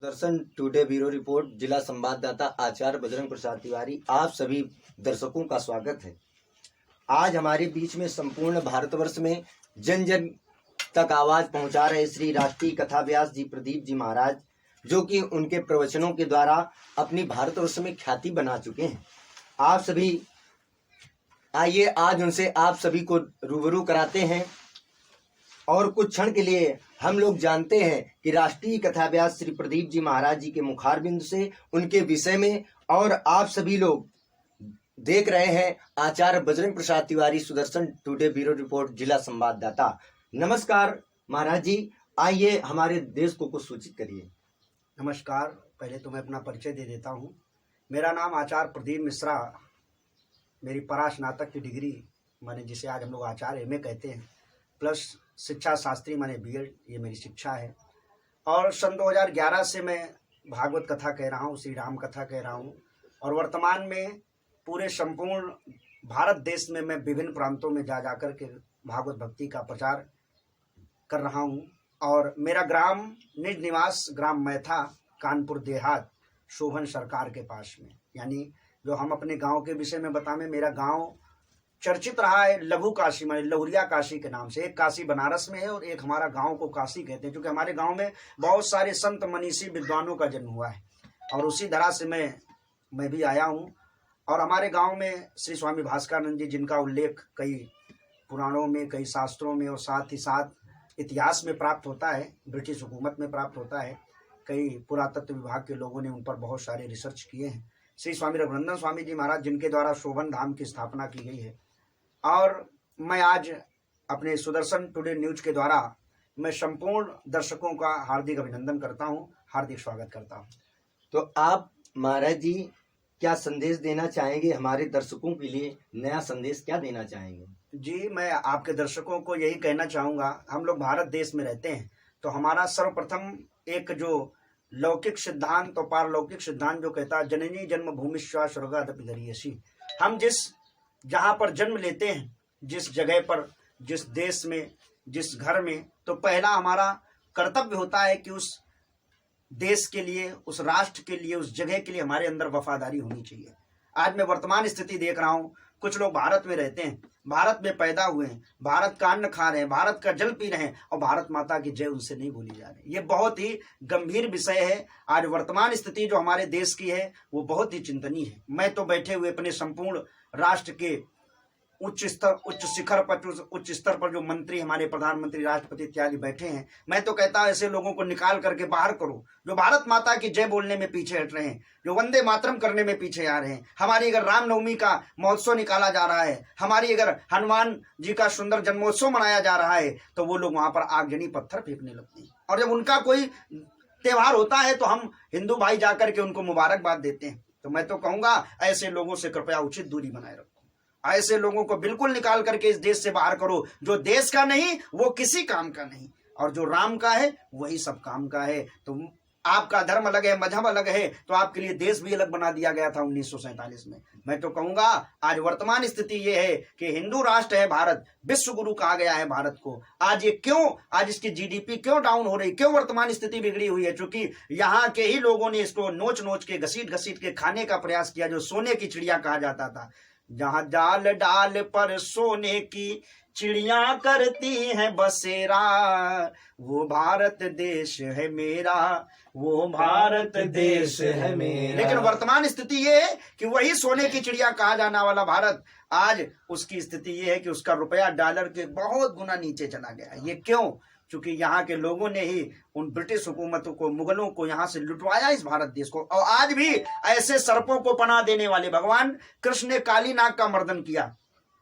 दर्शन today bureau report जिला संवाददाता आचार्य बजरंग प्रसाद तिवारी आप सभी दर्शकों का स्वागत है। आज हमारे बीच में संपूर्ण भारतवर्ष में जन जन तक आवाज पहुंचा रहे श्री राष्ट्रीय कथा व्यास जी प्रदीप जी महाराज, जो कि उनके प्रवचनों के द्वारा अपनी भारतवर्ष में ख्याति बना चुके हैं। आप सभी आइए आज उनसे आप सभी को रूबरू कराते हैं और कुछ क्षण के लिए हम लोग जानते हैं कि राष्ट्रीय कथा व्यास श्री प्रदीप जी महाराज जी के मुखारबिंद से उनके विषय में। और आप सभी लोग देख रहे हैं Acharya Bajrang Prasad Tiwari Sudarshan today bureau report जिला संवाददाता। नमस्कार महाराज जी, आइए हमारे देश को कुछ सूचित करिए। नमस्कार, पहले तो मैं अपना परिचय दे देता हूँ। मेरा नाम आचार्य प्रदीप मिश्रा, मेरी परास्नातक की डिग्री माने जिसे आज हम लोग आचार्य एमए कहते हैं, प्लस शिक्षा शास्त्री माने बीएड, ये मेरी शिक्षा है। और सन 2011 से मैं भागवत कथा कह रहा हूँ, श्री राम कथा कह रहा हूँ। और वर्तमान में पूरे संपूर्ण भारत देश में मैं विभिन्न प्रांतों में जा कर के भागवत भक्ति का प्रचार कर रहा हूँ। और मेरा ग्राम निज निवास ग्राम मैथा, कानपुर देहात, शोभन सरकार के पास में। यानी जो हम अपने गांव के विषय में बताएं, मेरा गांव चर्चित रहा है लघु काशी माने लहुरिया काशी के नाम से। एक काशी बनारस में है और एक हमारा गांव को काशी कहते हैं, क्योंकि हमारे गांव में बहुत सारे संत मनीषी विद्वानों का जन्म हुआ है। और उसी तरह से मैं भी आया हूँ। और हमारे गांव में श्री स्वामी भास्करानंद जी, जिनका उल्लेख कई पुराणों में, कई शास्त्रों में और साथ ही साथ इतिहास में प्राप्त होता है, ब्रिटिश हुकूमत में प्राप्त होता है। कई पुरातत्व विभाग के लोगों ने उन पर बहुत सारे रिसर्च किए हैं। श्री स्वामी रघुनंदन स्वामी जी महाराज, जिनके द्वारा शोभन धाम की स्थापना की गई है। और मैं आज अपने सुदर्शन टुडे न्यूज के द्वारा मैं संपूर्ण दर्शकों का हार्दिक अभिनंदन करता हूं, हार्दिक स्वागत करता हूं। तो आप महाराज जी क्या संदेश देना चाहेंगे हमारे दर्शकों के लिए? नया संदेश क्या देना चाहेंगे? जी, मैं आपके दर्शकों को यही कहना चाहूँगा, हम लोग भारत देश में रहते हैं तो हमारा सर्वप्रथम एक जो लौकिक सिद्धांत और पारलौकिक सिद्धांत जो कहता है जननी जन्म भूमिश्वा स्वर्गादपि गरीयसी। हम जहाँ पर जन्म लेते हैं, जिस जगह पर, जिस देश में, जिस घर में, तो पहला हमारा कर्तव्य होता है कि उस देश के लिए, उस राष्ट्र के लिए, उस जगह के लिए हमारे अंदर वफादारी होनी चाहिए। आज मैं वर्तमान स्थिति देख रहा हूँ, कुछ लोग भारत में रहते हैं, भारत में पैदा हुए हैं, भारत का अन्न खा रहे हैं, भारत का जल पी रहे हैं और भारत माता की जय उनसे नहीं बोली जा रही। ये बहुत ही गंभीर विषय है। आज वर्तमान स्थिति जो हमारे देश की है वो बहुत ही चिंतनीय है। मैं तो बैठे हुए अपने संपूर्ण राष्ट्र के उच्च स्तर पर जो मंत्री, हमारे प्रधानमंत्री, राष्ट्रपति इत्यादि बैठे हैं, मैं तो कहता हूं ऐसे लोगों को निकाल करके बाहर करो जो भारत माता की जय बोलने में पीछे हट रहे हैं, जो वंदे मातरम करने में पीछे आ रहे हैं। हमारी अगर रामनवमी का महोत्सव निकाला जा रहा है, हमारी अगर हनुमान जी का सुंदर जन्मोत्सव मनाया जा रहा है, तो वो लोग वहां पर आगजनी पत्थर फेंकने लगते हैं। और जब उनका कोई त्योहार होता है तो हम हिंदू भाई जाकर के उनको मुबारकबाद देते हैं। तो मैं तो कहूंगा ऐसे लोगों से कृपया उचित दूरी बनाए रखो। ऐसे लोगों को बिल्कुल निकाल करके इस देश से बाहर करो। जो देश का नहीं वो किसी काम का नहीं, और जो राम का है वही सब काम का है। तो आपका धर्म अलग है, मजहब अलग है, तो आपके लिए देश भी अलग बना दिया गया था 1947 में। मैं तो कहूंगा आज वर्तमान स्थिति ये है कि हिंदू राष्ट्र है भारत, विश्व गुरु कहा गया है भारत को। आज ये क्यों, आज इसकी जीडीपी क्यों डाउन हो रही, क्यों वर्तमान स्थिति बिगड़ी हुई है? क्योंकि यहाँ के ही लोगों ने इसको नोच नोच के, घसीट घसीट के खाने का प्रयास किया, जो सोने की चिड़िया कहा जाता था। जहां जाल डाल पर सोने की चिड़िया करती हैं बसेरा, वो भारत देश है मेरा, वो भारत देश है मेरा। लेकिन वर्तमान स्थिति ये है कि वही सोने की चिड़िया कहा जाने वाला भारत, आज उसकी स्थिति ये है कि उसका रुपया डॉलर के बहुत गुना नीचे चला गया। ये क्यों? क्योंकि यहाँ के लोगों ने ही उन ब्रिटिश हुकूमतों को, मुगलों को यहाँ से लुटवाया इस भारत देश को। और आज भी ऐसे सर्पों को पनाह देने वाले, भगवान कृष्ण ने काली नाग का मर्दन किया,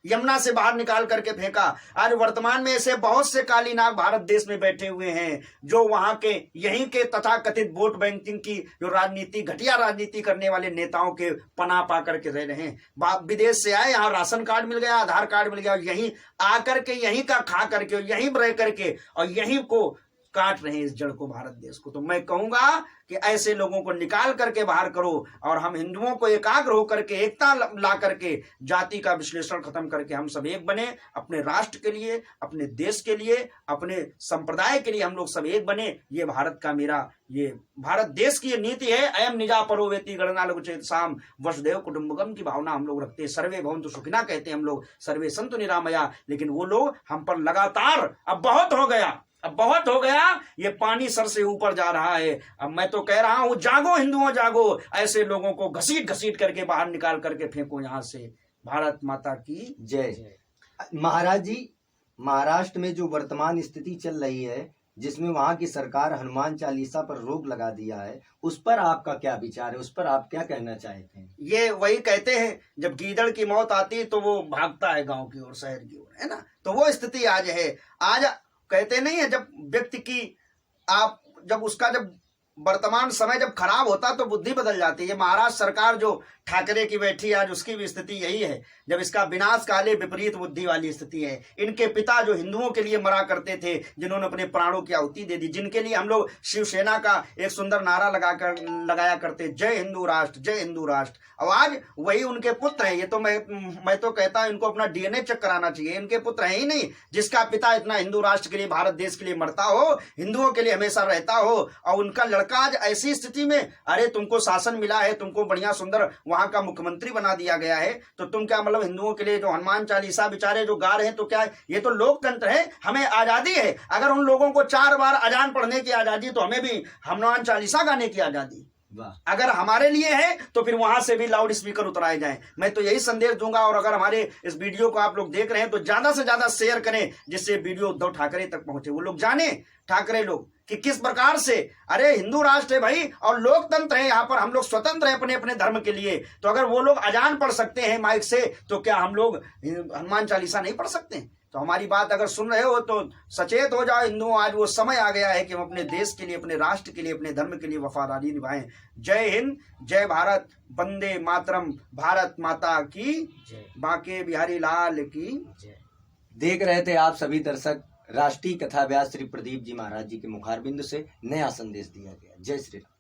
यमुना से बाहर निकाल करके फेंका। आज वर्तमान में ऐसे बहुत से काली नाग भारत देश में बैठे हुए हैं, जो वहां के, यहीं के तथाकथित वोट बैंकिंग की जो राजनीति, घटिया राजनीति करने वाले नेताओं के पनाह पा करके रह रहे हैं। विदेश से आए, यहाँ राशन कार्ड मिल गया, आधार कार्ड मिल गया, यहीं आकर के, यहीं का खा करके, यहीं रह करके और यहीं को काट रहे हैं इस जड़ को, भारत देश को। तो मैं कहूंगा कि ऐसे लोगों को निकाल करके बाहर करो और हम हिंदुओं को एकाग्र होकर के, एकता ला करके, जाति का विश्लेषण खत्म करके हम सब एक बने, अपने राष्ट्र के लिए, अपने देश के लिए, अपने संप्रदाय के लिए हम लोग सब एक बने। ये भारत का मेरा, ये भारत देश की ये नीति है। अयम निजा परोवेति गणना लघुचेत साम वसुदेव कुटुंबकम की भावना हम लोग रखते हैं। सर्वे भवन्तु सुखिनः कहते हैं हम लोग, सर्वे सन्तु निरामया। लेकिन वो लोग हम पर लगातार, अब बहुत हो गया, ये पानी सर से ऊपर जा रहा है। अब मैं तो कह रहा हूं, जागो हिंदुओं जागो, ऐसे लोगों को घसीट घसीट करके बाहर निकाल करके फेंको यहां से। भारत माता की जय। महाराज जी, महाराष्ट्र में जो वर्तमान स्थिति चल रही है, जिसमें वहां की सरकार हनुमान चालीसा पर रोक लगा दिया है, उस पर आपका क्या विचार है? उस पर आप क्या कहना चाहते हैं? ये वही कहते हैं, जब गीदड़ की मौत आती तो वो भागता है गांव की ओर, शहर की ओर, है ना। तो वो स्थिति आज है। आज कहते नहीं है, जब व्यक्ति की जब उसका वर्तमान समय जब खराब होता तो बुद्धि बदल जाती है। महाराष्ट्र सरकार जो ठाकरे की बैठी आज, उसकी भी स्थिति यही है। जब इसका विनाश काले विपरीत बुद्धि वाली स्थिति है। इनके पिता जो हिंदुओं के लिए मरा करते थे, जिन्होंने अपने प्राणों की आहुति दे दी, जिनके लिए हम लोग शिवसेना का एक सुंदर नारा लगाया करते, जय हिंदू राष्ट्र, जय हिंदू राष्ट्र। अब आज वही उनके पुत्र हैं। ये तो मैं तो कहता हूं, इनको अपना डीएनए चेक कराना चाहिए। इनके पुत्र हैं ही नहीं, जिसका पिता इतना हिंदू राष्ट्र के लिए, भारत देश के लिए मरता हो, हिंदुओं के लिए हमेशा रहता हो, और उनका लड़का आज ऐसी स्थिति में, अरे तुमको शासन मिला है, तुमको बढ़िया सुंदर वहां का मुख्यमंत्री बना दिया गया है, तो तुम क्या मतलब हिंदुओं के लिए जो हनुमान चालीसा बेचारे जो गा रहे हैं, तो क्या ये तो लोकतंत्र है, हमें आजादी है। अगर उन लोगों को 4 बार अजान पढ़ने की आजादी, तो हमें भी हनुमान चालीसा गाने की आजादी अगर हमारे लिए है, तो फिर वहां से भी लाउड स्पीकर उतराए जाएं। मैं तो यही संदेश दूंगा। और अगर हमारे इस वीडियो को आप लोग देख रहे हैं, तो ज्यादा से ज्यादा शेयर करें, जिससे वीडियो उद्धव ठाकरे तक पहुंचे, वो लोग जाने, ठाकरे लोग, कि किस प्रकार से, अरे हिंदू राष्ट्र है भाई, और लोकतंत्र है, यहाँ पर हम लोग स्वतंत्र हैं अपने अपने धर्म के लिए। तो अगर वो लोग अजान पढ़ सकते हैं माइक से, तो क्या हम लोग हनुमान चालीसा नहीं पढ़ सकते? तो हमारी बात अगर सुन रहे हो तो सचेत हो जाओ हिंदुओं। आज वो समय आ गया है कि हम अपने देश के लिए, अपने राष्ट्र के लिए, अपने धर्म के लिए वफादारी निभाएं। जय हिंद, जय भारत, वंदे मातरम, भारत माता की जय, बांके बिहारी लाल की जय। देख रहे थे आप सभी दर्शक, राष्ट्रीय कथा व्यास श्री प्रदीप जी महाराज जी के मुखारबिंद से नया संदेश दिया गया। जय श्री राम।